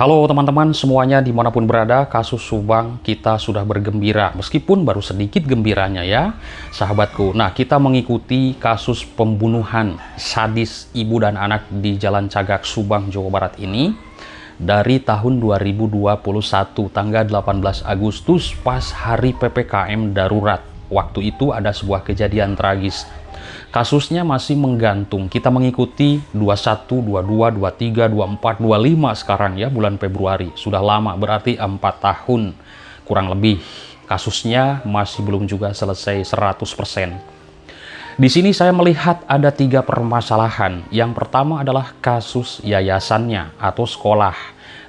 Halo teman-teman semuanya dimanapun berada, kasus Subang kita sudah bergembira, meskipun baru sedikit gembiranya ya sahabatku. Nah, kita mengikuti kasus pembunuhan sadis ibu dan anak di Jalan Cagak, Subang, Jawa Barat ini dari tahun 2021, tanggal 18 Agustus pas hari PPKM darurat. Waktu itu ada sebuah kejadian tragis. Kasusnya masih menggantung. Kita mengikuti 21, 22, 23, 24, 25 sekarang ya, bulan Februari. Sudah lama, berarti 4 tahun kurang lebih. Kasusnya masih belum juga selesai 100%. Di sini saya melihat ada 3 permasalahan. Yang pertama adalah kasus yayasannya atau sekolah.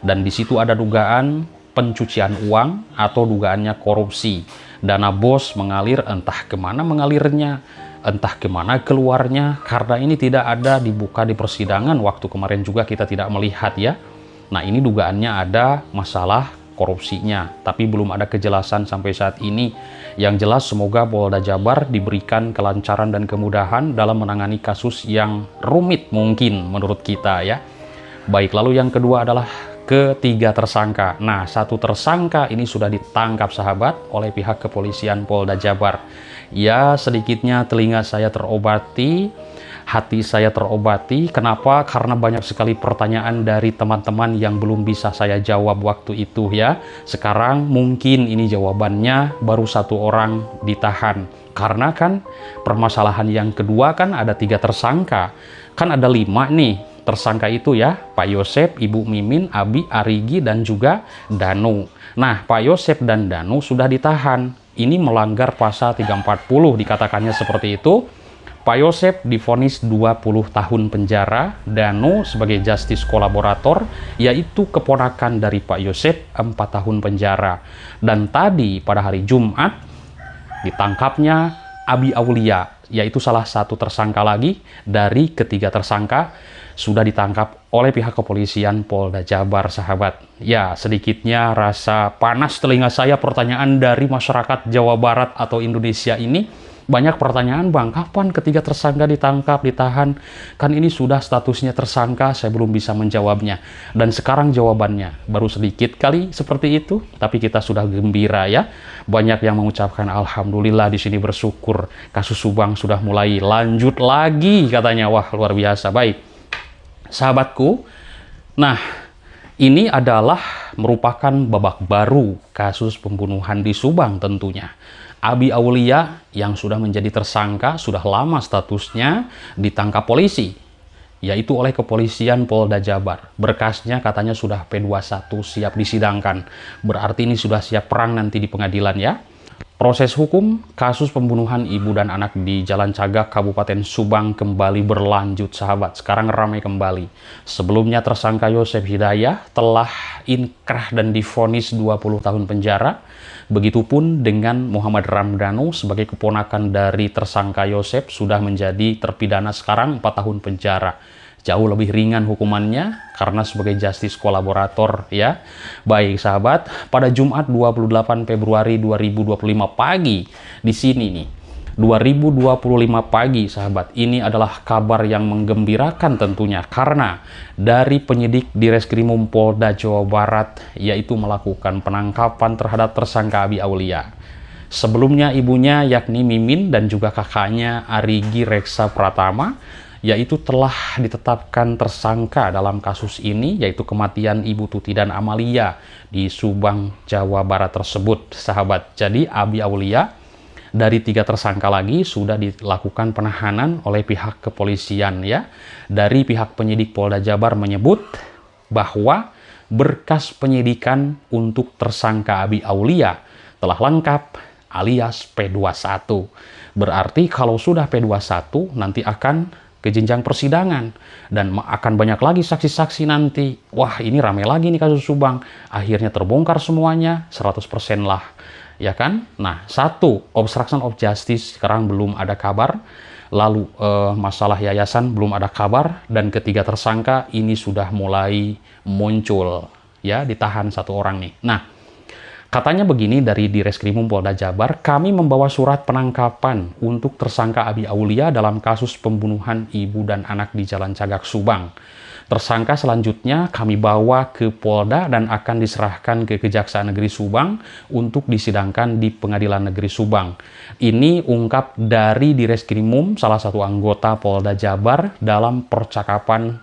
Dan di situ ada dugaan pencucian uang atau dugaannya korupsi. Dana BOS mengalir, entah kemana mengalirnya, entah kemana keluarnya, karena ini tidak ada dibuka di persidangan. Waktu kemarin juga kita tidak melihat ya. Nah, ini dugaannya ada masalah korupsinya, tapi belum ada kejelasan sampai saat ini. Yang jelas semoga Polda Jabar diberikan kelancaran dan kemudahan dalam menangani kasus yang rumit mungkin menurut kita ya. Baik, lalu yang kedua adalah ketiga tersangka. Nah, satu tersangka ini sudah ditangkap sahabat oleh pihak kepolisian Polda Jabar. Ya, sedikitnya telinga saya terobati, hati saya terobati. Kenapa? Karena banyak sekali pertanyaan dari teman-teman yang belum bisa saya jawab waktu itu ya. Sekarang mungkin ini jawabannya, baru 1 orang ditahan. Karena kan permasalahan yang kedua kan ada 3 tersangka. Kan ada 5 nih tersangka itu ya, Pak Yosep, Ibu Mimin, Abi, Arigi, dan juga Danu. Nah, Pak Yosep dan Danu sudah ditahan. Ini melanggar pasal 340, dikatakannya seperti itu. Pak Yosep divonis 20 tahun penjara, Danu sebagai justice kolaborator, yaitu keponakan dari Pak Yosep, 4 tahun penjara. Dan tadi pada hari Jumat, ditangkapnya Abi Aulia, yaitu salah satu tersangka lagi dari ketiga tersangka, sudah ditangkap oleh pihak kepolisian Polda Jabar, sahabat. Ya, sedikitnya rasa panas telinga saya pertanyaan dari masyarakat Jawa Barat atau Indonesia ini. Banyak pertanyaan, Bang, kapan ketiga tersangka ditangkap, ditahan? Kan ini sudah statusnya tersangka, saya belum bisa menjawabnya. Dan sekarang jawabannya, baru sedikit kali seperti itu, tapi kita sudah gembira ya. Banyak yang mengucapkan Alhamdulillah, di sini bersyukur. Kasus Subang sudah mulai lanjut lagi katanya. Wah, luar biasa. Baik, sahabatku. Nah, ini adalah merupakan babak baru kasus pembunuhan di Subang tentunya. Abi Aulia yang sudah menjadi tersangka, sudah lama statusnya, ditangkap polisi, yaitu oleh kepolisian Polda Jabar. Berkasnya katanya sudah P21, siap disidangkan. Berarti ini sudah siap perang nanti di pengadilan ya. Proses hukum kasus pembunuhan ibu dan anak di Jalan Cagak, Kabupaten Subang kembali berlanjut, sahabat. Sekarang ramai kembali. Sebelumnya tersangka Yosep Hidayah telah inkrah dan divonis 20 tahun penjara. Begitupun dengan Muhammad Ramdhanu sebagai keponakan dari tersangka Yosep sudah menjadi terpidana sekarang 4 tahun penjara. Jauh lebih ringan hukumannya karena sebagai justice kolaborator ya. Baik sahabat, pada Jumat 28 Februari 2025 pagi di sini nih. 2025 pagi sahabat, ini adalah kabar yang menggembirakan tentunya karena dari penyidik di Reskrimum Polda Jawa Barat yaitu melakukan penangkapan terhadap tersangka Abi Aulia. Sebelumnya ibunya yakni Mimin dan juga kakaknya Arigi Reksa Pratama yaitu telah ditetapkan tersangka dalam kasus ini, yaitu kematian Ibu Tuti dan Amalia di Subang, Jawa Barat tersebut, sahabat. Jadi Abi Aulia dari 3 tersangka lagi sudah dilakukan penahanan oleh pihak kepolisian ya. Dari pihak penyidik Polda Jabar menyebut bahwa berkas penyidikan untuk tersangka Abi Aulia telah lengkap alias P21. Berarti kalau sudah P21 nanti akan ke jenjang persidangan dan akan banyak lagi saksi-saksi nanti. Wah, ini ramai lagi nih kasus Subang. Akhirnya terbongkar semuanya 100% lah. Ya kan? Nah, 1, obstruction of justice sekarang belum ada kabar. Lalu masalah yayasan belum ada kabar, dan ketiga tersangka ini sudah mulai muncul ya, ditahan 1 orang nih. Nah, katanya begini dari Direskrimum Polda Jabar, kami membawa surat penangkapan untuk tersangka Abi Aulia dalam kasus pembunuhan ibu dan anak di Jalan Cagak, Subang. Tersangka selanjutnya kami bawa ke Polda dan akan diserahkan ke Kejaksaan Negeri Subang untuk disidangkan di Pengadilan Negeri Subang. Ini ungkap dari Direskrimum, salah satu anggota Polda Jabar, dalam percakapan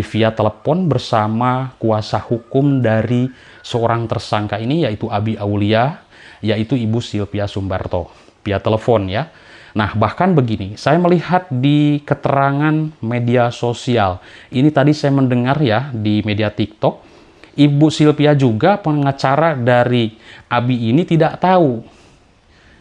via telepon bersama kuasa hukum dari seorang tersangka ini, yaitu Abi Aulia, yaitu Ibu Sylvia Sumbarto, via telepon ya. Nah, bahkan begini, saya melihat di keterangan media sosial, ini tadi saya mendengar ya di media TikTok, Ibu Sylvia juga, pengacara dari Abi ini, tidak tahu.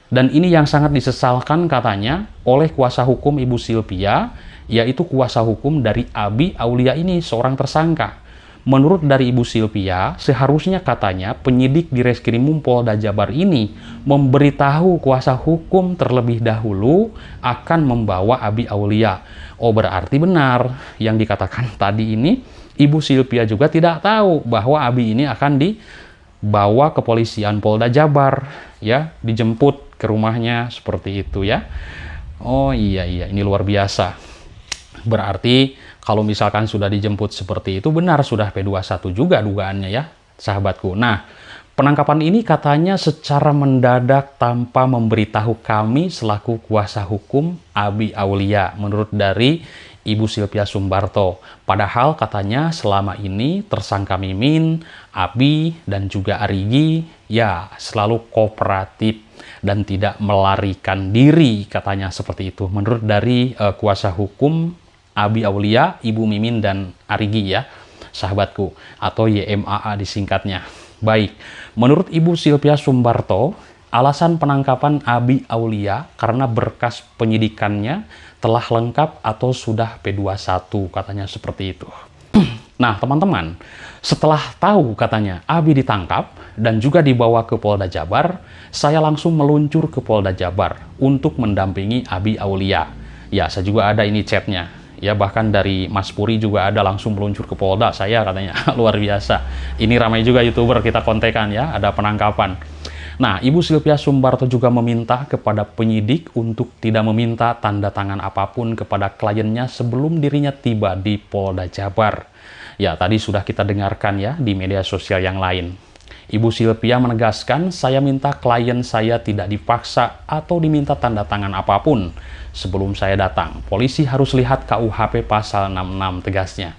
Dan ini yang sangat disesalkan katanya oleh kuasa hukum Ibu Sylvia, yaitu kuasa hukum dari Abi Aulia ini, seorang tersangka. Menurut dari Ibu Sylvia, seharusnya katanya penyidik di Reskrimum Polda Jabar ini memberitahu kuasa hukum terlebih dahulu akan membawa Abi Aulia. Oh, berarti benar yang dikatakan tadi ini, Ibu Sylvia juga tidak tahu bahwa Abi ini akan dibawa ke kepolisian Polda Jabar, ya, dijemput ke rumahnya seperti itu ya. Oh iya, ini luar biasa. Berarti kalau misalkan sudah dijemput seperti itu, benar sudah P21 juga dugaannya ya, sahabatku. Nah, penangkapan ini katanya secara mendadak tanpa memberitahu kami selaku kuasa hukum Abi Aulia, menurut dari Ibu Sylvia Sumbarto. Padahal katanya selama ini tersangka Mimin, Abi, dan juga Arigi ya selalu kooperatif dan tidak melarikan diri, katanya seperti itu. Menurut dari kuasa hukum Abi Aulia, Ibu Mimin, dan Arigi ya, sahabatku, atau YMAA disingkatnya. Baik, menurut Ibu Sylvia Sumbarto, alasan penangkapan Abi Aulia karena berkas penyidikannya telah lengkap atau sudah P21, katanya seperti itu. Nah, teman-teman, setelah tahu katanya Abi ditangkap dan juga dibawa ke Polda Jabar, saya langsung meluncur ke Polda Jabar untuk mendampingi Abi Aulia. Ya, saya juga ada ini chatnya. Ya, bahkan dari Mas Puri juga ada langsung meluncur ke Polda, saya katanya. Luar biasa. Ini ramai juga YouTuber kita kontekan ya, ada penangkapan. Nah, Ibu Sylvia Sumbarto juga meminta kepada penyidik untuk tidak meminta tanda tangan apapun kepada kliennya sebelum dirinya tiba di Polda Jabar. Ya, tadi sudah kita dengarkan ya di media sosial yang lain. Ibu Sylvia menegaskan, saya minta klien saya tidak dipaksa atau diminta tanda tangan apapun sebelum saya datang. Polisi harus lihat KUHP pasal 66, tegasnya.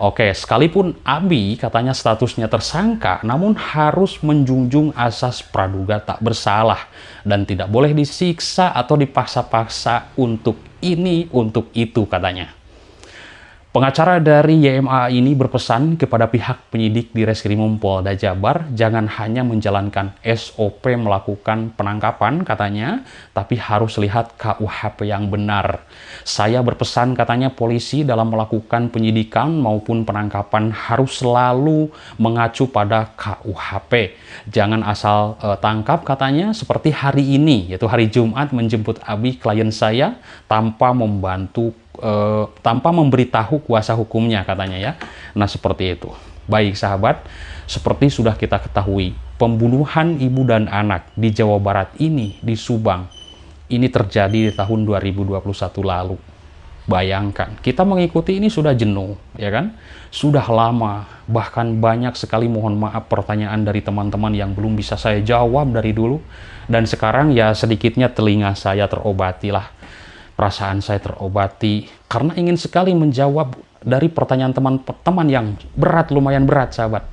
Oke, sekalipun Abi katanya statusnya tersangka, namun harus menjunjung asas praduga tak bersalah dan tidak boleh disiksa atau dipaksa-paksa untuk ini, untuk itu, katanya. Pengacara dari YMA ini berpesan kepada pihak penyidik di Reskrimum Polda Jabar jangan hanya menjalankan SOP melakukan penangkapan katanya, tapi harus lihat KUHP yang benar. Saya berpesan katanya polisi dalam melakukan penyidikan maupun penangkapan harus selalu mengacu pada KUHP. Jangan asal tangkap katanya seperti hari ini, yaitu hari Jumat menjemput Abi klien saya tanpa memberitahu kuasa hukumnya katanya ya. Nah, seperti itu. Baik sahabat, seperti sudah kita ketahui, pembunuhan ibu dan anak di Jawa Barat ini, di Subang, ini terjadi di tahun 2021 lalu. Bayangkan, kita mengikuti ini sudah jenuh, ya kan? Sudah lama, bahkan banyak sekali mohon maaf pertanyaan dari teman-teman yang belum bisa saya jawab dari dulu. Dan sekarang ya sedikitnya telinga saya terobati lah. Perasaan saya terobati karena ingin sekali menjawab dari pertanyaan teman-teman yang berat, lumayan berat sahabat.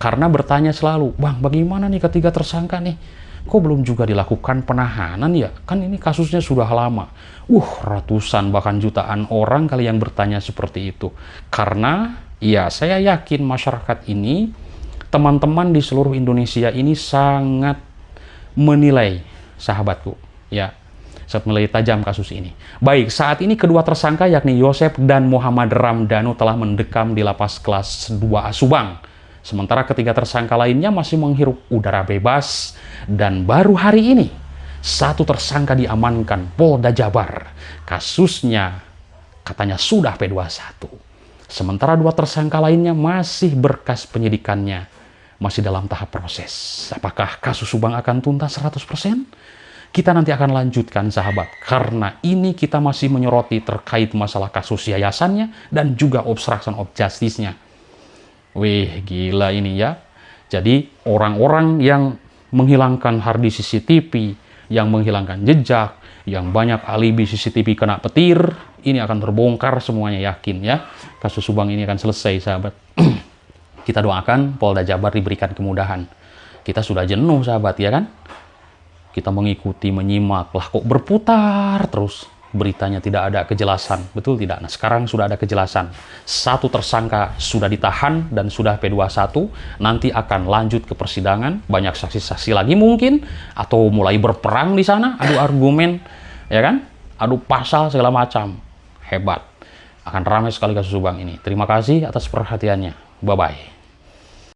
Karena bertanya selalu, Bang, bagaimana nih ketiga tersangka nih? Kok belum juga dilakukan penahanan ya? Kan ini kasusnya sudah lama. Ratusan bahkan jutaan orang kali yang bertanya seperti itu. Karena ya saya yakin masyarakat ini, teman-teman di seluruh Indonesia ini sangat menilai sahabatku. Ya, sangat menilai tajam kasus ini. Baik, saat ini kedua tersangka yakni Yosep dan Muhammad Ramdhanu telah mendekam di lapas kelas 2A Subang. Sementara ketiga tersangka lainnya masih menghirup udara bebas. Dan baru hari ini, satu tersangka diamankan Polda Jabar. Kasusnya katanya sudah P21. Sementara dua tersangka lainnya masih berkas penyidikannya masih dalam tahap proses. Apakah kasus Subang akan tuntas 100%? Kita nanti akan lanjutkan sahabat, karena ini kita masih menyoroti terkait masalah kasus yayasannya dan juga obstruction of justice-nya. Wih, gila ini ya. Jadi orang-orang yang menghilangkan harddisk CCTV, yang menghilangkan jejak, yang banyak alibi CCTV kena petir, ini akan terbongkar semuanya, yakin ya. Kasus Subang ini akan selesai sahabat. Kita doakan Polda Jabar diberikan kemudahan. Kita sudah jenuh sahabat ya kan. Kita mengikuti, menyimak, lah kok berputar terus. Beritanya tidak ada kejelasan, betul tidak? Nah sekarang sudah ada kejelasan. Satu tersangka sudah ditahan dan sudah P21, nanti akan lanjut ke persidangan, banyak saksi-saksi lagi mungkin, atau mulai berperang di sana, adu argumen, ya kan? Adu pasal segala macam, hebat. Akan ramai sekali kasus Subang ini. Terima kasih atas perhatiannya, bye-bye.